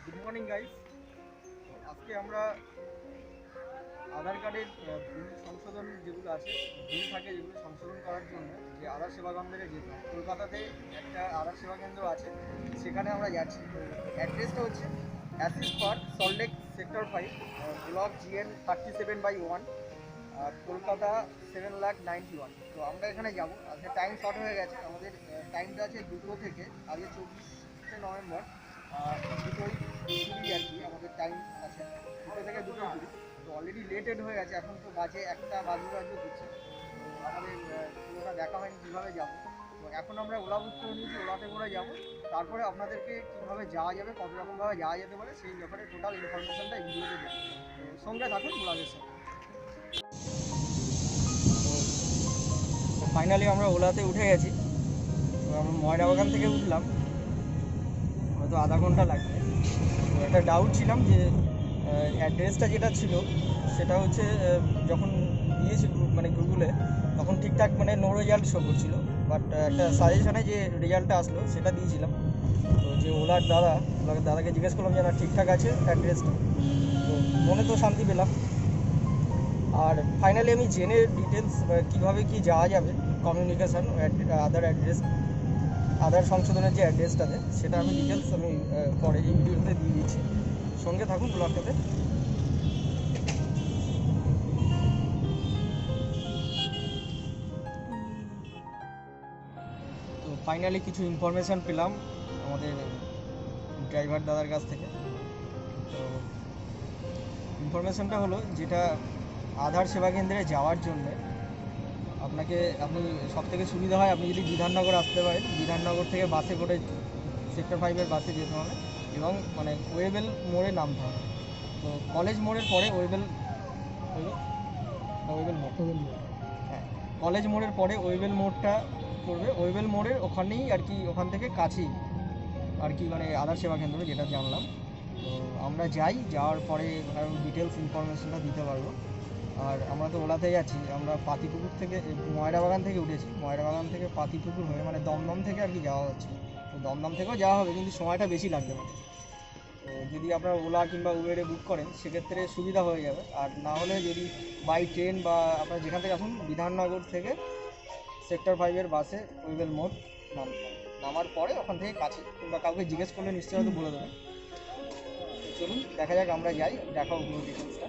Good morning guys. আজকে আমরা আধার কার্ডের ভুল সংশোধন যেগুলো আছে, ভুল থাকে যেগুলো সংশোধন করার জন্য যে আধার সেবা কেন্দ্রে যেতে হয়। কলকাতাতে একটা আধার সেবা কেন্দ্র আছে, সেখানে আমরা যাচ্ছি। তো অ্যাড্রেসটা হচ্ছে assist park, Salt Lake sector 5, block GN 37/1, Kolkata 7,91,000। তো আমরা এখানে যাবো। আজকে টাইম শর্ট হয়ে গেছে, আমাদের টাইমটা আছে 2টো থেকে, আজকে 24শে নভেম্বর, 2টোই 20 আর কি আমাদের টাইম আছে, 2টো থেকে 2:20। তো অলরেডি লেটেড হয়ে গেছে, এখন তো বাজে 1টা বাজে দিচ্ছে। তো আমাদের পুরোটা দেখা হয়নি কীভাবে যাবো। তো এখন আমরা ওলা বুক করে নিয়েছি, ওলাতে করে যাবো। তারপরে আপনাদেরকে কীভাবে যাওয়া যাবে, কত রকমভাবে যাওয়া যেতে পারে, সেই ব্যাপারে টোটাল ইনফরমেশনটা এই ভিডিওতে দেবো। তো সঙ্গে থাকুন ওলাদের সাথে। ফাইনালি আমরা ওলাতে উঠে গেছি। তো আমরা ময়রাবাগান থেকে উঠলাম, হয়তো আধা ঘন্টা লাগবে। তো একটা ডাউট ছিলাম যে অ্যাড্রেসটা যেটা ছিল সেটা হচ্ছে যখন দিয়েছি মানে গুগলে, তখন ঠিকঠাক মানে নো রেজাল্ট শো করছিল। বাট একটা সাজেশনে যে রেজাল্টটা আসলো সেটা দিয়েছিলাম। তো যে ওলার দাদাকে জিজ্ঞেস করলাম যে না ঠিকঠাক আছে অ্যাড্রেসটা, তো মনে তো শান্তি পেলাম। আর ফাইনালি আমি জেনে ডিটেলস কীভাবে কী যাওয়া যাবে, কমিউনিকেশান আধার সংশোধনের যে অ্যাড্রেসটাতে, সেটা আমি ডিটেলস আমি পরে এই ভিডিওতে দিয়ে দিচ্ছি। সঙ্গে থাকুন ব্লগটাতে। তো ফাইনালি কিছু ইনফরমেশান পেলাম আমাদের ড্রাইভার দাদার কাছ থেকে। তো ইনফরমেশানটা হলো, যেটা আধার সেবা কেন্দ্রে যাওয়ার জন্যে আপনি সবথেকে সুবিধা হয় আপনি যদি বিধাননগর আসতে পারেন। বিধাননগর থেকে বাসে করে সেক্টর 5-এর বাসে যেতে হবে এবং মানে ওয়েবেল মোড়ে নামতে হবে। তো কলেজ মোড়ের পরে ওয়েবেল মোড়, হ্যাঁ, কলেজ মোড়ের পরে ওয়েবেল মোড়টা পড়বে। ওয়েবেল মোড়ের ওখানেই আর কি, ওখান থেকে কাছেই আর কি মানে আধার সেবা কেন্দ্র যেটা জানলাম। তো আমরা যাওয়ার পরে আরও ডিটেলস ইনফরমেশনটা দিতে পারবো। আর আমরা তো ওলাতে যাচ্ছি, আমরা পাতিপুকুর থেকে ময়রাবাগান থেকে উঠেছি। ময়রাবাগান থেকে পাতিপুকুর হয়ে মানে দমদম থেকে আর কি যাওয়া হচ্ছে। তো দমদম থেকেও যাওয়া হবে, কিন্তু সময়টা বেশি লাগবে মানে। তো যদি আপনারা ওলা কিংবা উবেরে বুক করেন সেক্ষেত্রে সুবিধা হয়ে যাবে। আর না হলে যদি বাই ট্রেন বা আপনারা যেখান থেকে আসুন, বিধাননগর থেকে সেক্টর 5-এর বাসে ওয়েবেল মোড় নামার পরে ওখান থেকে কাছে, কিংবা কাউকে জিজ্ঞেস করলে নিশ্চয়ই হয়তো বলে দেবেন। চলুন দেখা যাক, আমরা যাই, দেখাও পুরো ডিটেলসটা।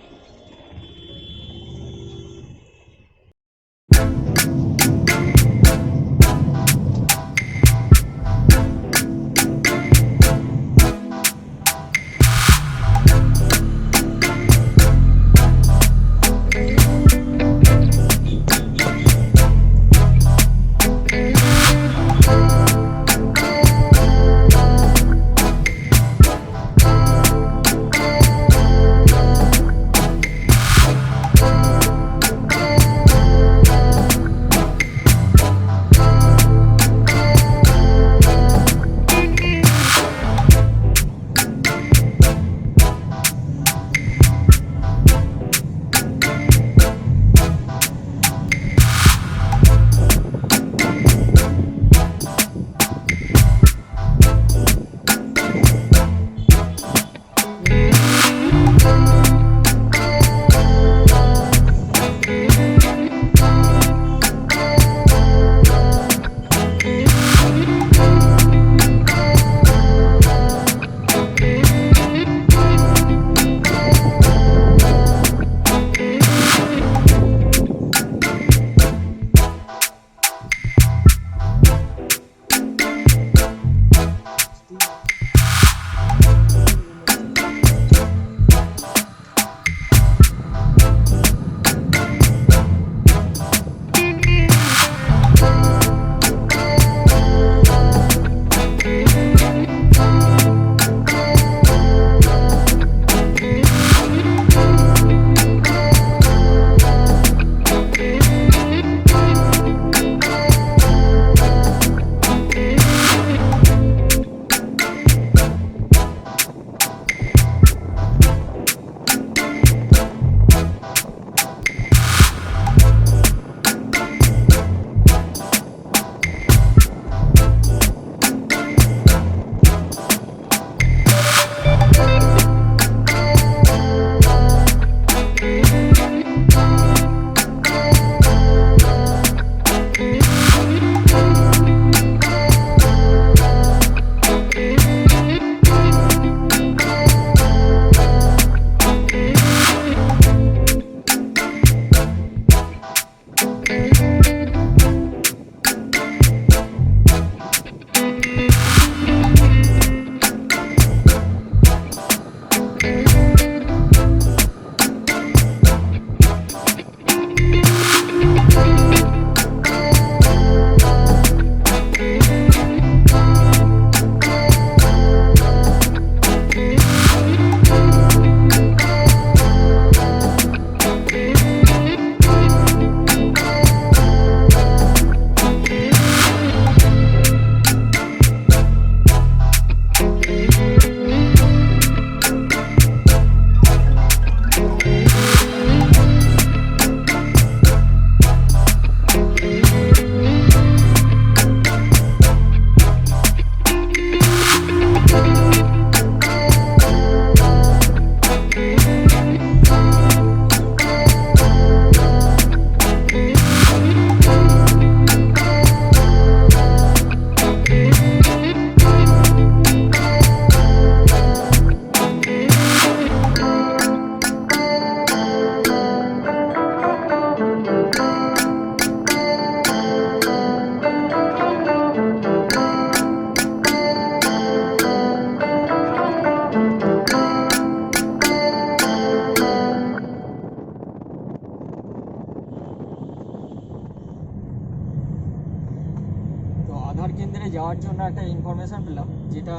যাওয়ার জন্য একটা ইনফরমেশান পেলাম, যেটা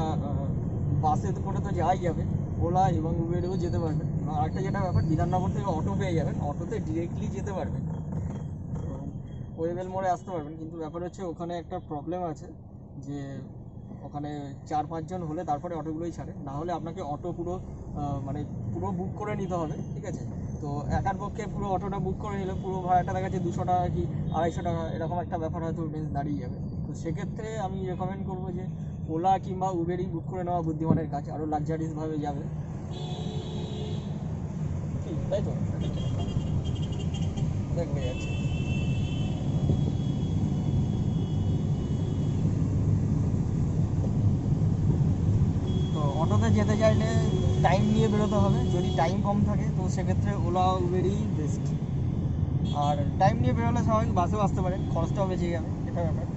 বাসে করে তো যাওয়াই যাবে, ওলা এবং উবেরেও যেতে পারবেন। আর একটা যেটা ব্যাপার, বিধাননগর থেকে অটো পেয়ে যাবেন, অটোতে ডিরেক্টলি যেতে পারবেন, ওয়েবেল মোড়ে আসতে পারবেন। কিন্তু ব্যাপার হচ্ছে ওখানে একটা প্রবলেম আছে, যে ওখানে 4-5 জন হলে তারপরে অটোগুলোই ছাড়ে, না হলে আপনাকে অটো পুরো বুক করে নিতে হবে, ঠিক আছে। তো একার পক্ষে পুরো অটোটা বুক করে নিলে পুরো ভাড়াটা দেখা যাচ্ছে 200 টাকা কি 250 টাকা, এরকম একটা ব্যাপার হয়তো দাঁড়িয়ে যাবে। তো সেক্ষেত্রে আমি রেকমেন্ড করবো যে ওলা কিংবা উবেরই বুক করে নেওয়া বুদ্ধিমানের কাজ, আরও লাক্সারিয়াসভাবে যাবে, তাই তো দেখবে যাচ্ছে। তো অটোতে যেতে চাইলে টাইম নিয়ে বেরোতে হবে, যদি টাইম কম থাকে তো সেক্ষেত্রে ওলা উবেরই বেস্ট। আর টাইম নিয়ে বেরোলে স্বাভাবিক বাসেও আসতে পারেন, খরচটাও বেঁচে যাবে, এটা ব্যাপার।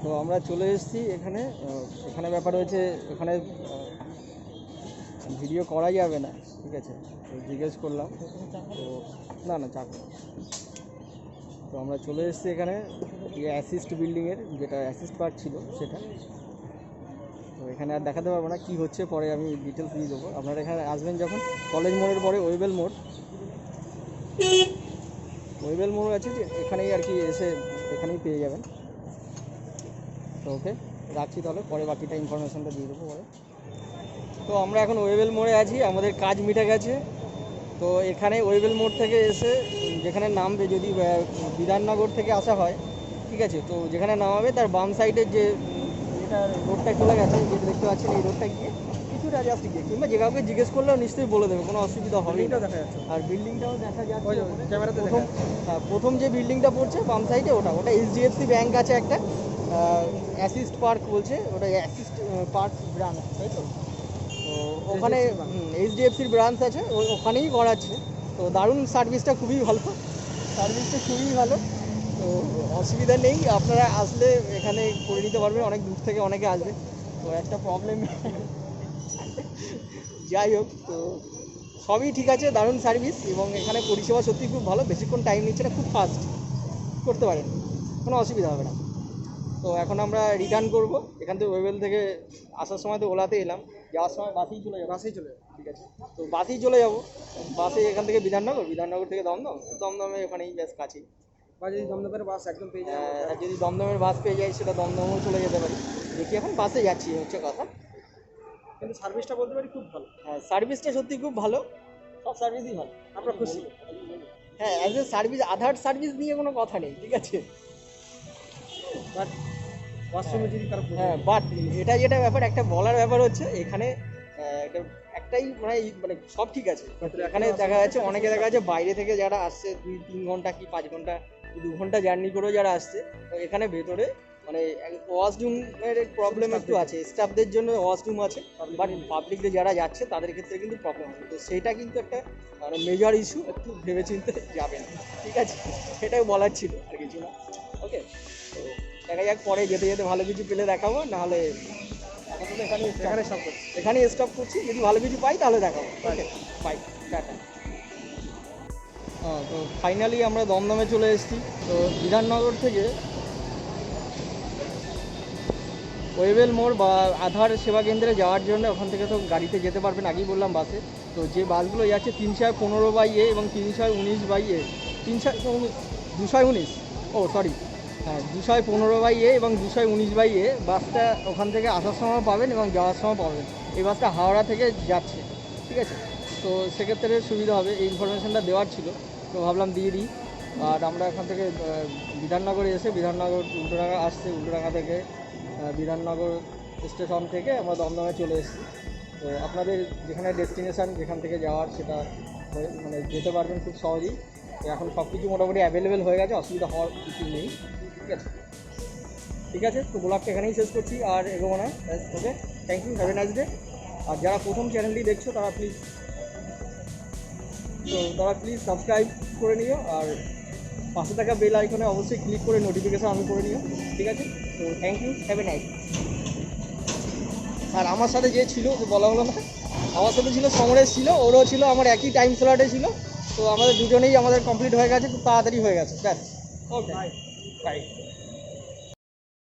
তো আমরা চলে এসেছি এখানে। এখানে ব্যাপার হয়েছে, এখানে ভিডিও করা যাবে না, ঠিক আছে। তো জিজ্ঞেস করলাম, তো না চাপ। তো আমরা চলে এসেছি এখানে অ্যাসিস্ট বিল্ডিংয়ের, যেটা অ্যাসিস্ট পার্ট ছিল সেটা। তো এখানে আর দেখাতে পারবো না কী হচ্ছে, পরে আমি ডিটেলস দিয়ে দেবো। আপনারা এখানে আসবেন যখন, কলেজ মোড়ের পরে ওয়েবেল মোড় আছে যে, এখানেই আর কি এসে এখানেই পেয়ে যাবেন। তো ওকে, রাখছি তাহলে, পরে বাকিটা ইনফরমেশানটা দিয়ে দেবো পরে। তো আমরা এখন ওয়েবেল মোড়ে আছি, আমাদের কাজ মিটে গেছে। তো এখানে ওয়েবেল মোড় থেকে এসে যেখানে নামবে, যদি বিধাননগর থেকে আসা হয়, ঠিক আছে, তো যেখানে নামাবে তার বাম সাইডের যে এটা রোডটা চলে গেছে, যে দেখতে পাচ্ছেন এই রোডটা গিয়ে কিছুটা জাস্ট গিয়ে, কিংবা যে কাউকে জিজ্ঞেস করলেও নিশ্চয়ই বলে দেবে, কোনো অসুবিধা হবে। দেখা যাচ্ছে, আর বিল্ডিংটাও দেখা যাচ্ছে ক্যামেরাতে। প্রথম যে বিল্ডিংটা পড়ছে বাম সাইডে, ওটা এইচডিএফসি ব্যাংক আছে একটা, অ্যাসিস্ট পার্ক বলছে, ওটা অ্যাসিস্ট পার্ক ব্রাঞ্চ, তাই তো? তো ওখানে এইচডিএফসির ব্রাঞ্চ আছে, ওখানেই করাচ্ছে। তো দারুণ সার্ভিসটা, খুবই ভালো, তো অসুবিধা নেই, আপনারা আসলে এখানে করে নিতে পারবেন। অনেক দূর থেকে অনেকে আসবে, তো একটা প্রবলেম যাই হোক, তো সবই ঠিক আছে, দারুণ সার্ভিস, এবং এখানে পরিষেবা সত্যি খুব ভালো, বেশিক্ষণ টাইম নিচ্ছে না, খুব ফাস্ট করতে পারেন, কোনো অসুবিধা হবে না। তো এখন আমরা রিটার্ন করব এখান থেকে। ওয়েবেল থেকে আসার সময় তো ওলাতে এলাম, যাওয়ার সময় বাসেই চলে যাবো। ঠিক আছে, তো বাসেই চলে যাবো। বাসে এখান থেকে বিধাননগর থেকে দমদমে ওখানেই বেশ কাছেই। বা যদি দমদমের বাস একদম পেয়ে যায়, যদি দমদমের বাস পেয়ে যাই, সেটা দমদমেও চলে যেতে পারি। দেখি এখন বাসে যাচ্ছি, হচ্ছে কথা। কিন্তু সার্ভিসটা বলতে পারি খুব ভালো। হ্যাঁ, সার্ভিসটা সত্যি খুব ভালো, সব সার্ভিসই ভালো, আমরা খুশি। হ্যাঁ, as a service, Aadhaar service নিয়ে কোনো কথা নেই, ঠিক আছে। বাট ওয়াশরুমে যদি কারো, হ্যাঁ, বাট এটা যেটা ব্যাপার, একটা বলার ব্যাপার হচ্ছে, এখানে একটাই মানে সব ঠিক আছে, এখানে দেখা যাচ্ছে অনেকে দেখা যাচ্ছে বাইরে থেকে যারা আসছে 2-3 ঘন্টা কি 5 ঘন্টা 2 ঘন্টা জার্নি করেও যারা আসছে, তো এখানে ভেতরে মানে ওয়াশরুমের প্রবলেম একটু আছে, স্টাফদের জন্য ওয়াশরুম আছে, বাট পাবলিকে যারা যাচ্ছে তাদের ক্ষেত্রে কিন্তু প্রবলেম আছে। তো সেটা কিন্তু একটা মানে মেজর ইস্যু, একটু ভেবেচিন্তে যাবেন, ঠিক আছে, এটাই বলার ছিল, আর কিছু না। ওকে, তো দেখা যাক, পরে যেতে যেতে ভালো কিছু পেলে দেখাবো, নাহলে এখানে স্টপ করছি, যদি ভালো কিছু পাই তাহলে দেখাবো। ওকে, বাই, টাটা। তো ফাইনালি আমরা দমদমে চলে এসেছি। তো বিধাননগর থেকে ওয়েবেল মোড় বা আধার সেবা কেন্দ্রে যাওয়ার জন্য ওখান থেকে তো গাড়িতে যেতে পারবেন, আগেই বললাম বাসে। তো যে বাসগুলো যাচ্ছে 315/A এবং 319/A, 219, ও সরি, হ্যাঁ, 215/A এবং 219/A বাসটা ওখান থেকে আসার সময় পাবেন এবং যাওয়ার সময় পাবেন। এই বাসটা হাওড়া থেকে যাচ্ছে, ঠিক আছে। তো সেক্ষেত্রে সুবিধা হবে, এই ইনফরমেশানটা দেওয়ার ছিল, তো ভাবলাম দিয়ে দিই। আর আমরা এখান থেকে বিধাননগরে এসে, বিধাননগর উল্টোডাঙ্গা আসছে, উল্টোডাঙ্গা থেকে বিধাননগর স্টেশন থেকে আমরা দমদমে চলে এসেছি। তো আপনাদের যেখানে ডেস্টিনেশান, যেখান থেকে যাওয়ার, সেটা মানে যেতে পারবেন খুব সহজেই। এখন সব কিছু মোটামুটি অ্যাভেলেবেল হয়ে গেছে, অসুবিধা হওয়ার কিছু নেই, ঠিক আছে। তো ব্লগটা এখানেই শেষ করছি, আর এগোবো না। Okay, thank you, have a nice day. আর যারা প্রথম চ্যানেলটি দেখছো তারা প্লিজ সাবস্ক্রাইব করে নিও, আর পাশে থাকা বেল আইকনে অবশ্যই ক্লিক করে নোটিফিকেশান অন করে নিও, ঠিক আছে। তো thank you, have a nice. আর আমার সাথে যে ছিল, বলা হলো না, আমার সাথে ছিল সমরেশ, ছিল, ওরও ছিল, আমার একই টাইম স্লটে ছিল। তো আমাদের দুজনেই কমপ্লিট হয়ে গেছে, খুব তাড়াতাড়ি হয়ে গেছে, ব্যাস। ওকে, বাই।